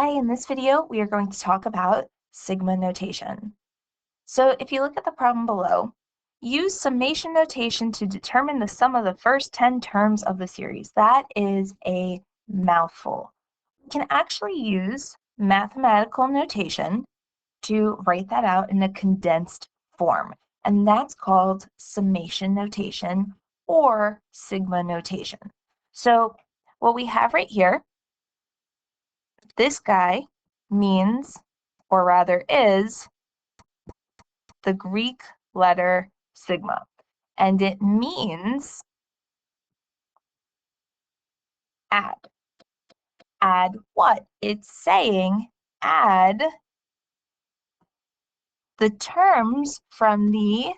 Hi, in this video, we are going to talk about sigma notation. So if you look at the problem below, use summation notation to determine the sum of the first 10 terms of the series. That is a mouthful. We can actually use mathematical notation to write that out in a condensed form, and that's called summation notation or sigma notation. So what we have right here, this guy means, or rather is, the Greek letter sigma. And it means add. Add what? It's saying add the terms from the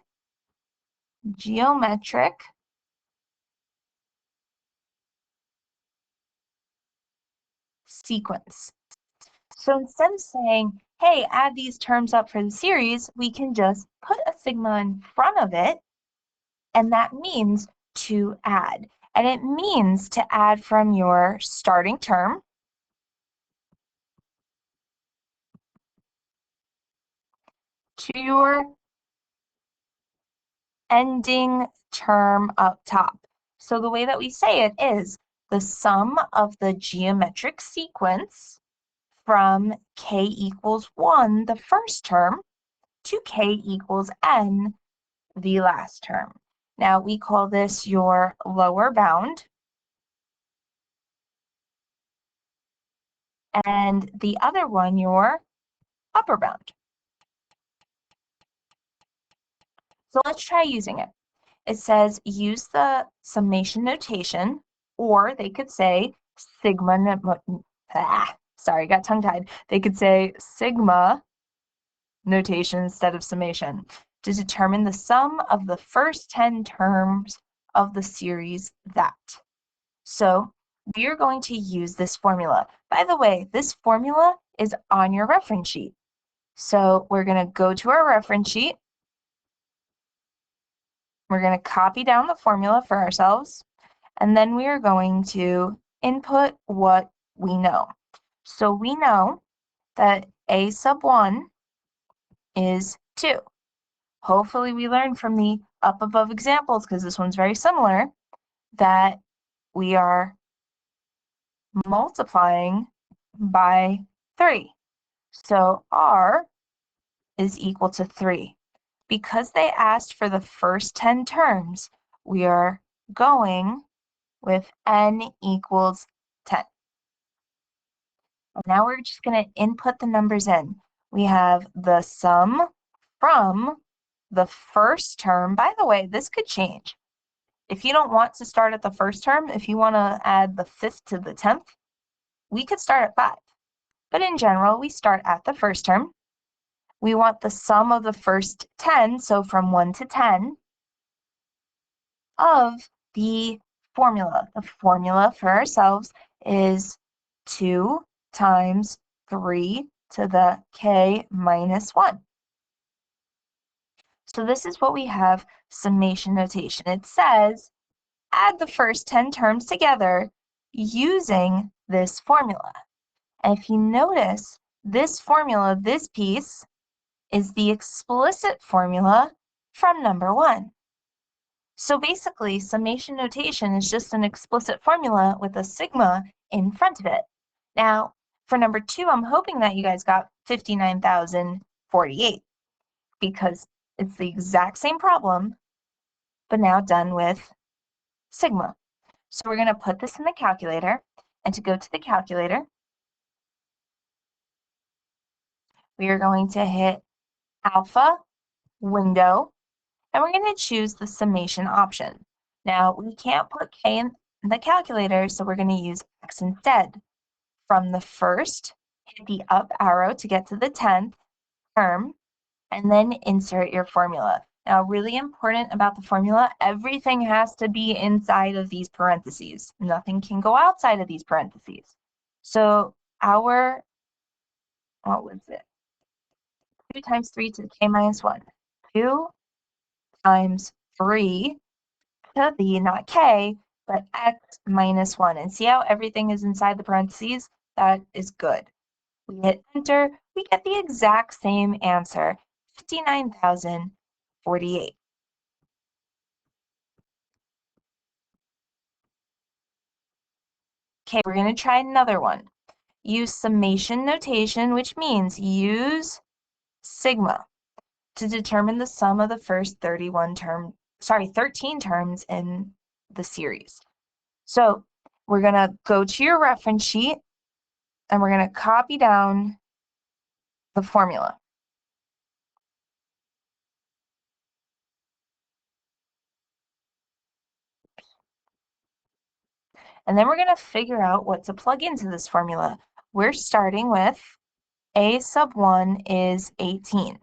geometric sequence. So instead of saying, hey, add these terms up for the series, we can just put a sigma in front of it, and that means to add. And it means to add from your starting term to your ending term up top. So the way that we say it is the sum of the geometric sequence from k equals 1, the first term, to k equals n, the last term. Now we call this your lower bound, and the other one your upper bound. So let's try using it. It says use the summation notation, or they could say sigma, sorry, got tongue-tied. They could say sigma notation instead of summation to determine the sum of the first 10 terms of the series that. So we are going to use this formula. By the way, this formula is on your reference sheet. So we're going to go to our reference sheet. We're going to copy down the formula for ourselves, and then we are going to input what we know. So we know that a sub 1 is 2. Hopefully we learned from the up above examples, because this one's very similar, that we are multiplying by 3. So r is equal to 3. Because they asked for the first 10 terms, we are going with n equals 10. And now we're just going to input the numbers in. We have the sum from the first term. By the way, this could change. If you don't want to start at the first term, if you want to add the 5th to the 10th, we could start at 5. But in general, we start at the first term. We want the sum of the first 10, so from 1 to 10, of the formula. The formula for ourselves is 2 times 3 to the k minus 1. So this is what we have summation notation. It says add the first 10 terms together using this formula. And if you notice, this formula, this piece, is the explicit formula from number 1. So basically, summation notation is just an explicit formula with a sigma in front of it. Now, for number 2, I'm hoping that you guys got 59,048, because it's the exact same problem, but now done with sigma. So we're going to put this in the calculator, and to go to the calculator, we are going to hit alpha, window, and we're going to choose the summation option. Now, we can't put k in the calculator, so we're going to use x instead. From the first, hit the up arrow to get to the 10th term, and then insert your formula. Now, really important about the formula, everything has to be inside of these parentheses. Nothing can go outside of these parentheses. So our, what was it? 2 times 3 to the k minus 1. 2 times 3 to the, not k, but x minus 1. And see how everything is inside the parentheses? That is good. We hit enter, we get the exact same answer, 59,048. Okay, we're going to try another one. Use summation notation, which means use sigma to determine the sum of the first 13 terms in the series. So we're going to go to your reference sheet and we're going to copy down the formula. And then we're going to figure out what to plug into this formula. We're starting with a sub 1 is 18.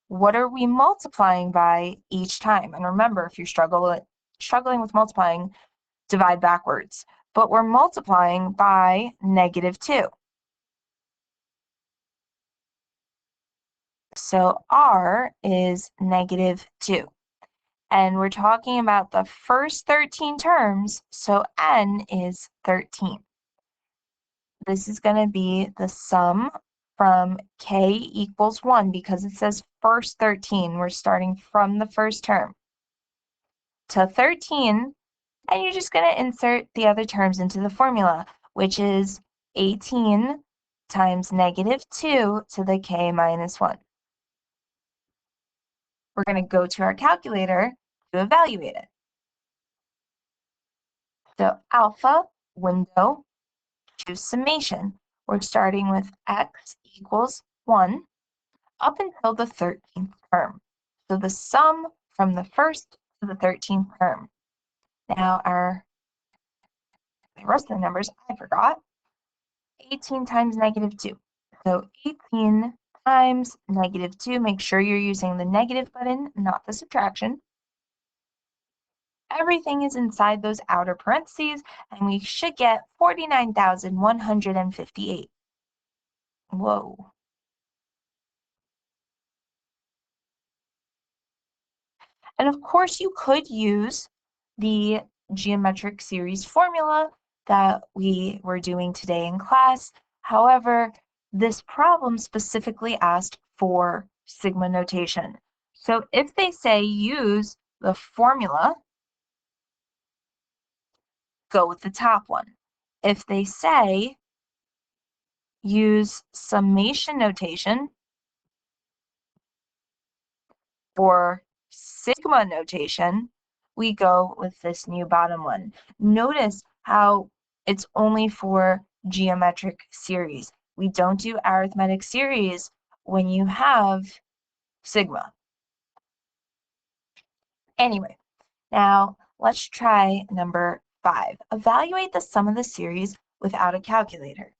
What are we multiplying by each time? And remember, if you're struggling with multiplying, divide backwards. But we're multiplying by -2. So R is -2. And we're talking about the first 13 terms, so N is 13. This is going to be the sum from K equals 1 because it says first 13. We're starting from the first term to 13, and you're just going to insert the other terms into the formula, which is 18 times -2 to the K minus 1. We're going to go to our calculator to evaluate it. So alpha, window, choose summation. We're starting with x equals 1 up until the 13th term. So the sum from the first to the 13th term. Now the rest of the numbers I forgot. 18 times -2. So 18 times -2. Make sure you're using the negative button, not the subtraction. Everything is inside those outer parentheses, and we should get 49,158. Whoa. And of course, you could use the geometric series formula that we were doing today in class. However, this problem specifically asked for sigma notation. So if they say use the formula, go with the top one. If they say use summation notation or sigma notation, we go with this new bottom one. Notice how it's only for geometric series. We don't do arithmetic series when you have sigma. Anyway, now let's try number 5. Evaluate the sum of the series without a calculator.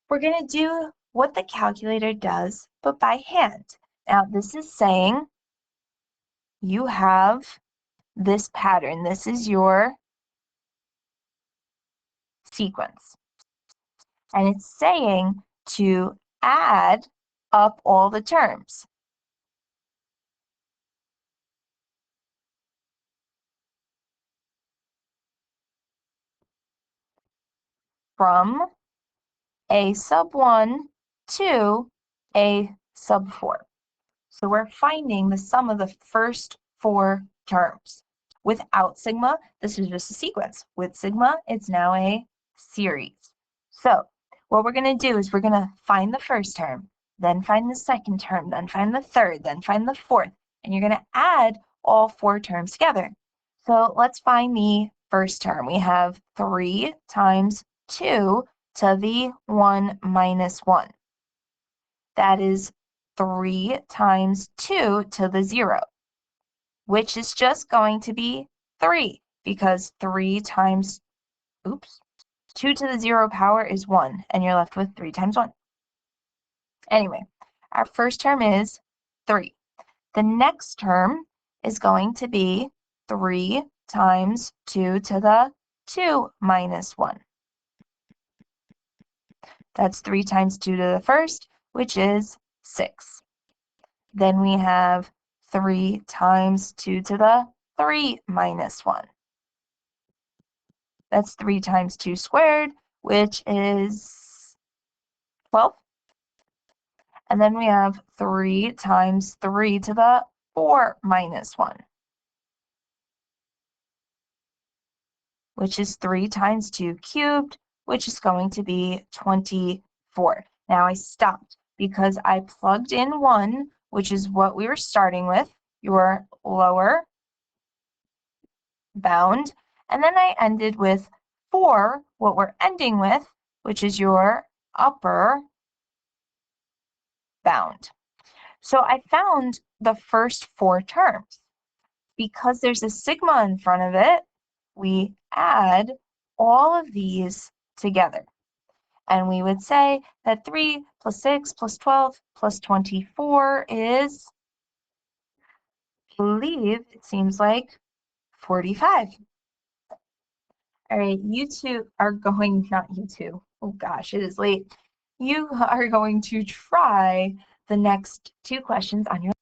We're going to do what the calculator does, but by hand. Now, this is saying you have this pattern. This is your sequence. And it's saying to add up all the terms. From a sub 1 to a sub 4. So we're finding the sum of the first 4 terms. Without sigma, this is just a sequence. With sigma, it's now a series. So what we're going to do is we're going to find the first term, then find the second term, then find the third, then find the fourth, and you're going to add all 4 terms together. So let's find the first term. We have 3 times 2 to the 1 minus 1. That is 3 times 2 to the 0, which is just going to be 3, because 3 times, 2 to the 0 power is 1, and you're left with 3 times 1. Anyway, our first term is 3. The next term is going to be 3 times 2 to the 2 minus 1. That's 3 times 2 to the first, which is 6. Then we have 3 times 2 to the 3 minus 1. That's 3 times 2 squared, which is 12. And then we have 3 times 3 to the 4 minus 1, which is 3 times 2 cubed, which is going to be 24. Now I stopped because I plugged in 1, which is what we were starting with, your lower bound, and then I ended with 4, what we're ending with, which is your upper bound. So I found the first 4 terms. Because there's a sigma in front of it, we add all of these together. And we would say that 3 plus 6 plus 12 plus 24 is, I believe, it seems like 45. All right, you two are going, not you two, oh gosh, it is late. You are going to try the next 2 questions on your